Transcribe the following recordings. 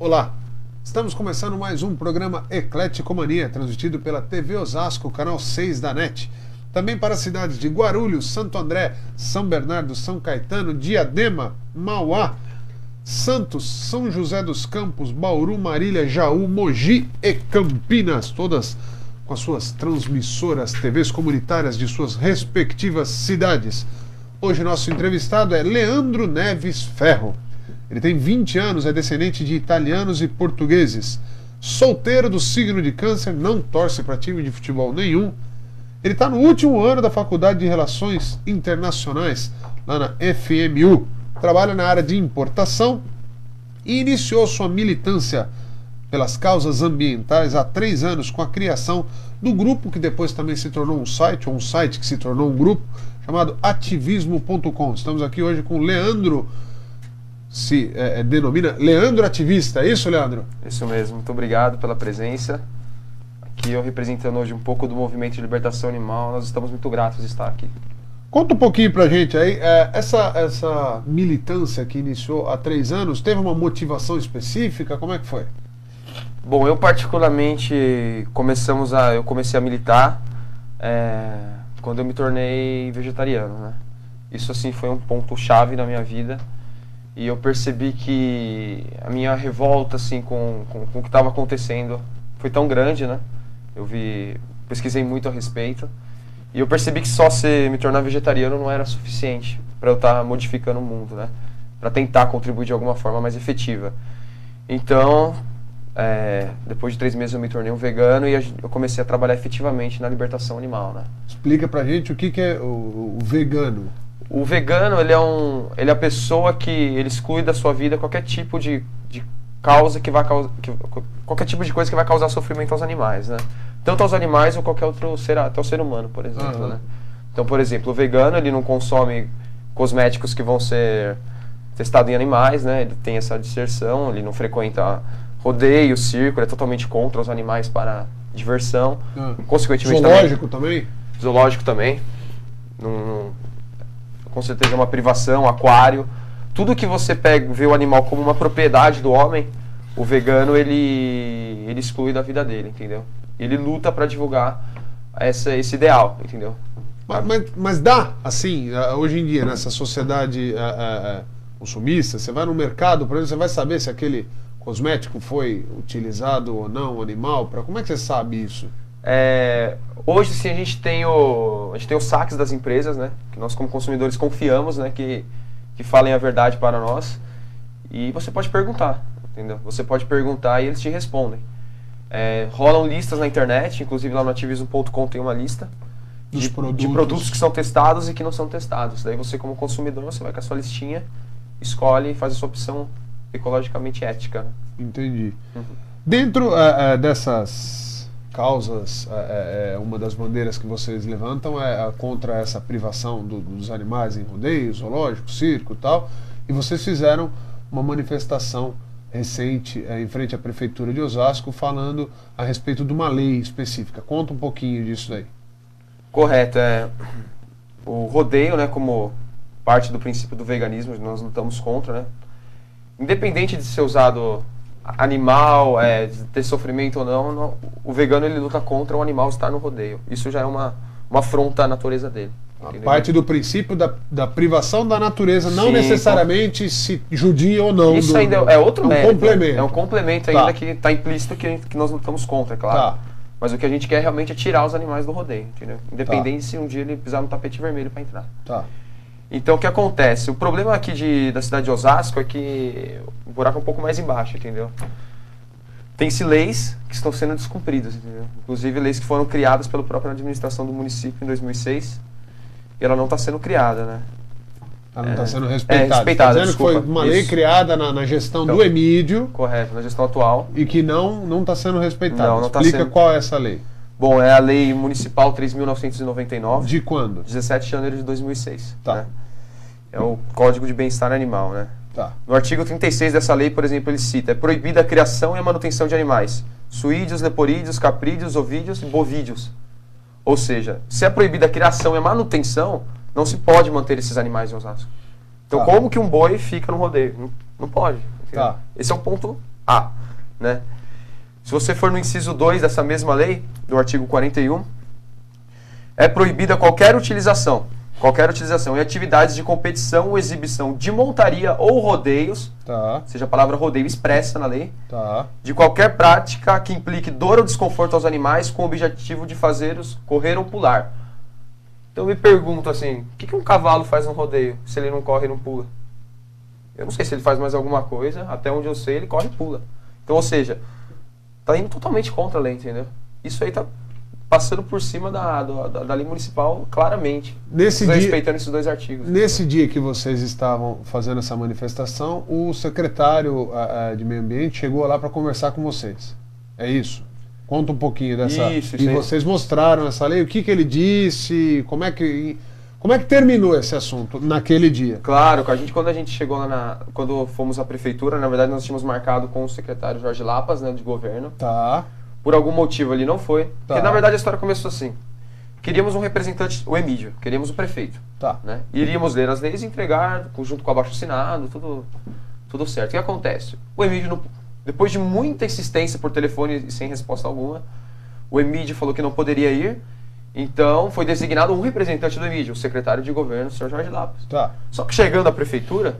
Olá, estamos começando mais um programa Ecleticomania, transmitido pela TV Osasco, canal 6 da NET. Também para as cidades de Guarulhos, Santo André, São Bernardo, São Caetano, Diadema, Mauá, Santos, São José dos Campos, Bauru, Marília, Jaú, Mogi e Campinas, todas com as suas transmissoras TVs comunitárias de suas respectivas cidades. Hoje nosso entrevistado é Leandro Neves Ferro. Ele tem 20 anos, é descendente de italianos e portugueses. Solteiro do signo de Câncer, não torce para time de futebol nenhum. Ele está no último ano da Faculdade de Relações Internacionais, lá na FMU. Trabalha na área de importação e iniciou sua militância pelas causas ambientais há 3 anos com a criação do grupo que depois também se tornou um site, ou um site que se tornou um grupo, chamado ativismo.com. Estamos aqui hoje com o Leandro, denomina Leandro Ativista, é isso, Leandro? Isso mesmo, muito obrigado pela presença. Aqui eu representando hoje um pouco do movimento de libertação animal, nós estamos muito gratos de estar aqui. Conta um pouquinho pra gente aí, essa militância que iniciou há 3 anos, teve uma motivação específica? Como é que foi? Bom, eu particularmente eu comecei a militar quando eu me tornei vegetariano, né? Isso assim foi um ponto chave na minha vida e eu percebi que a minha revolta assim com o que estava acontecendo foi tão grande, né? Pesquisei muito a respeito e eu percebi que só me tornar vegetariano não era suficiente para eu estar modificando o mundo, né? Para tentar contribuir de alguma forma mais efetiva. Então, depois de 3 meses eu me tornei um vegano e eu comecei a trabalhar efetivamente na libertação animal, né? Explica pra gente o que é o vegano. O vegano, ele é a pessoa que ele exclui da sua vida qualquer tipo de causa que vai causar, qualquer tipo de coisa que vai causar sofrimento aos animais, né? Tanto aos animais ou qualquer outro ser, até o ser humano, por exemplo, né? Então, por exemplo, o vegano, ele não consome cosméticos que vão ser testados em animais, né? Ele tem essa disserção, ele não frequenta rodeio, circo, ele é totalmente contra os animais para diversão. Consequentemente, zoológico também? Zoológico também. Com certeza é uma privação, aquário. Tudo que você vê o animal como uma propriedade do homem, o vegano ele exclui da vida dele, entendeu? Ele luta para divulgar esse ideal, entendeu? Mas dá, assim, hoje em dia, nessa sociedade consumista, você vai no mercado, por exemplo, você vai saber se aquele cosmético foi utilizado ou não, animal, como é que você sabe isso? Hoje sim a gente tem os saques das empresas, né? Que nós como consumidores confiamos, né? Que falem a verdade para nós. E você pode perguntar, entendeu? Você pode perguntar e eles te respondem. Rolam listas na internet, inclusive lá no ativismo.com tem uma lista de produtos que são testados e que não são testados. Daí você como consumidor, você vai com a sua listinha, escolhe e faz a sua opção ecologicamente ética, né? Entendi. Dentro dessas causas, uma das bandeiras que vocês levantam é contra essa privação dos animais em rodeios, zoológico, circo e tal, e vocês fizeram uma manifestação recente em frente à Prefeitura de Osasco falando a respeito de uma lei específica. Conta um pouquinho disso daí. Correto. O rodeio, né, como parte do princípio do veganismo, nós lutamos contra, né? Independente de ser usado animal, de ter sofrimento ou não, o vegano ele luta contra o animal estar no rodeio. Isso já é uma afronta à natureza dele. A parte do princípio da privação da natureza, não necessariamente se judia ou não. Isso ainda é outro mérito. Complemento. É um complemento ainda que está implícito que nós lutamos contra, é claro. Tá. Mas o que a gente quer realmente é tirar os animais do rodeio, entendeu? Independente se um dia ele pisar no tapete vermelho para entrar. Tá. Então o que acontece? O problema aqui da cidade de Osasco é que o buraco é um pouco mais embaixo, entendeu? Tem-se leis que estão sendo descumpridas, entendeu? Inclusive leis que foram criadas pela própria administração do município em 2006 e ela não está sendo criada, né? Ela não está sendo respeitada. Respeitada, tá dizendo que foi uma lei criada na gestão do Emídio. Correto, na gestão atual. E que não está sendo respeitada. Não Explica qual é essa lei. Bom, é a Lei Municipal 3.999. De quando? 17 de janeiro de 2006. Tá. Né? É o Código de Bem-Estar Animal, né? Tá. No artigo 36 dessa lei, por exemplo, ele cita: é proibida a criação e a manutenção de animais suídeos, leporídeos, caprídeos, ovídeos e bovídeos. Ou seja, se é proibida a criação e a manutenção, não se pode manter esses animais em Osasco. Então, como que um boi fica no rodeio? Não pode. Tá. Esse é o ponto A, né? Se você for no inciso 2 dessa mesma lei, do artigo 41, é proibida qualquer utilização em atividades de competição ou exibição de montaria ou rodeios, Tá. seja a palavra rodeio expressa na lei, Tá. de qualquer prática que implique dor ou desconforto aos animais com o objetivo de fazê-los correr ou pular. Então eu me pergunto assim, o que um cavalo faz no rodeio se ele não corre e não pula? Eu não sei se ele faz mais alguma coisa, até onde eu sei ele corre e pula. Então, ou seja, tá indo totalmente contra a lei, entendeu? Isso aí tá passando por cima da lei municipal claramente, respeitando esses 2 artigos. Nesse dia que vocês estavam fazendo essa manifestação, o secretário de Meio Ambiente chegou lá para conversar com vocês. É isso? Conta um pouquinho dessa... Isso e vocês mostraram essa lei, o que ele disse, como é que terminou esse assunto naquele dia? Claro, quando a gente chegou lá quando fomos à prefeitura, na verdade nós tínhamos marcado com o secretário Jorge Lapas, né, de governo. Tá. Por algum motivo ele não foi. Tá. Porque na verdade a história começou assim. Queríamos um representante, o Emídio, queríamos o prefeito. Tá. Né? Iríamos ler as leis e entregar, junto com o abaixo-assinado, tudo certo. O que acontece? O Emídio, depois de muita insistência por telefone e sem resposta alguma, o Emídio falou que não poderia ir, então foi designado um representante do Emídio, o secretário de governo, o senhor Jorge Lapas. Tá. Só que chegando à prefeitura,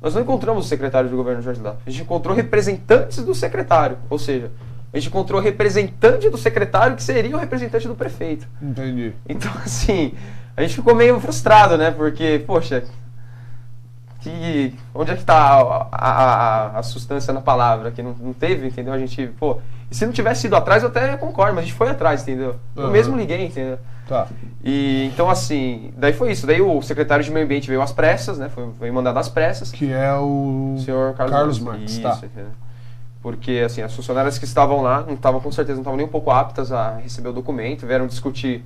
nós não encontramos o secretário de governo, Jorge Lapas. A gente encontrou representantes do secretário, ou seja, a gente encontrou o representante do secretário que seria o representante do prefeito. Entendi. Então, assim, a gente ficou meio frustrado, né? Porque, poxa, onde é que está a substância na palavra? Que não teve, entendeu? A gente, pô, e se não tivesse ido atrás, eu até concordo, mas a gente foi atrás, entendeu? Eu mesmo liguei, entendeu? Tá. E, então, assim, daí foi isso. Daí o secretário de Meio Ambiente veio às pressas, né? Foi mandado às pressas. Que é o senhor Carlos Marques. Isso, tá. Entendeu? Porque, assim, as funcionárias que estavam lá, com certeza não estavam nem um pouco aptas a receber o documento, vieram discutir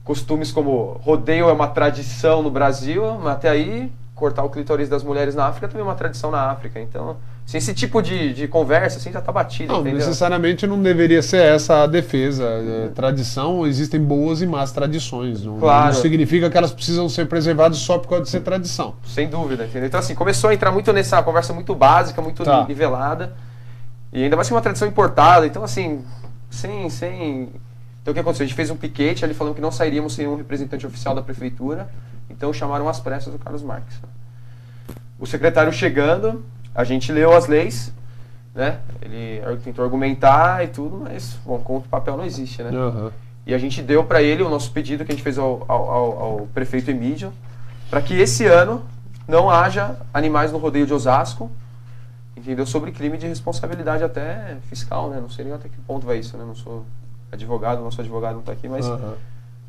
costumes como rodeio é uma tradição no Brasil, mas até aí, cortar o clitóris das mulheres na África também é uma tradição na África. Então, assim, esse tipo de conversa, assim, já tá batido, não, entendeu? necessariamente não deveria ser essa a defesa. Tradição, existem boas e más tradições. Claro. Não significa que elas precisam ser preservadas só por causa de ser tradição. Sem dúvida, entendeu? Então, assim, começou a entrar muito nessa conversa muito básica, muito nivelada. E ainda mais que uma tradição importada, então assim, sem... Então o que aconteceu? A gente fez um piquete ali falando que não sairíamos sem um representante oficial da prefeitura, então chamaram às pressas o Carlos Marques. O secretário chegando, a gente leu as leis, né? Ele tentou argumentar e tudo, mas, bom, contra o papel não existe, né? Uhum. E a gente deu para ele o nosso pedido que a gente fez ao prefeito Emídio, para que esse ano não haja animais no rodeio de Osasco, entendeu? Sobre crime de responsabilidade até fiscal, né? Não sei nem até que ponto vai isso, né? Não sou advogado, nosso advogado não está aqui, mas...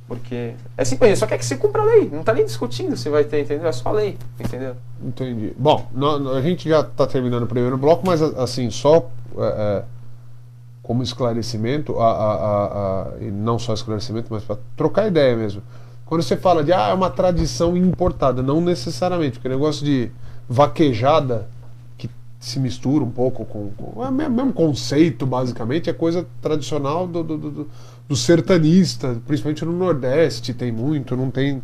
Porque é simples, só quer que você cumpra a lei, não está nem discutindo se vai ter, entendeu? É só a lei, entendeu? Entendi. Bom, a gente já está terminando o primeiro bloco, mas assim, só como esclarecimento, e não só esclarecimento, mas para trocar ideia mesmo. Quando você fala de, é uma tradição importada, não necessariamente, porque o negócio de vaquejada, se mistura um pouco com o mesmo conceito, basicamente, é coisa tradicional do sertanista, principalmente no Nordeste tem muito, não tem,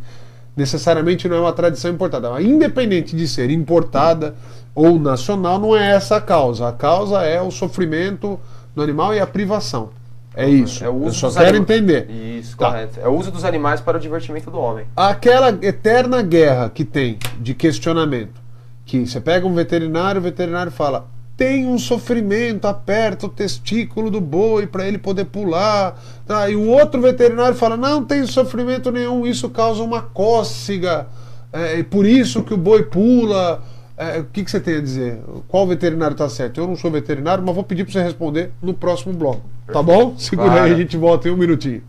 necessariamente não é uma tradição importada. Mas, independente de ser importada ou nacional, não é essa a causa é o sofrimento do animal e a privação. É isso, é o uso eu só quero entender. Isso, correto. É o uso dos animais para o divertimento do homem. Aquela eterna guerra que tem de questionamento, que você pega um veterinário, o veterinário fala, tem um sofrimento, aperta o testículo do boi para ele poder pular, tá? E o outro veterinário fala, não tem sofrimento nenhum, isso causa uma cócega, e por isso que o boi pula. O que você tem a dizer? Qual veterinário está certo? Eu não sou veterinário, mas vou pedir para você responder no próximo bloco, tá bom? Segura aí, a gente volta em um minutinho.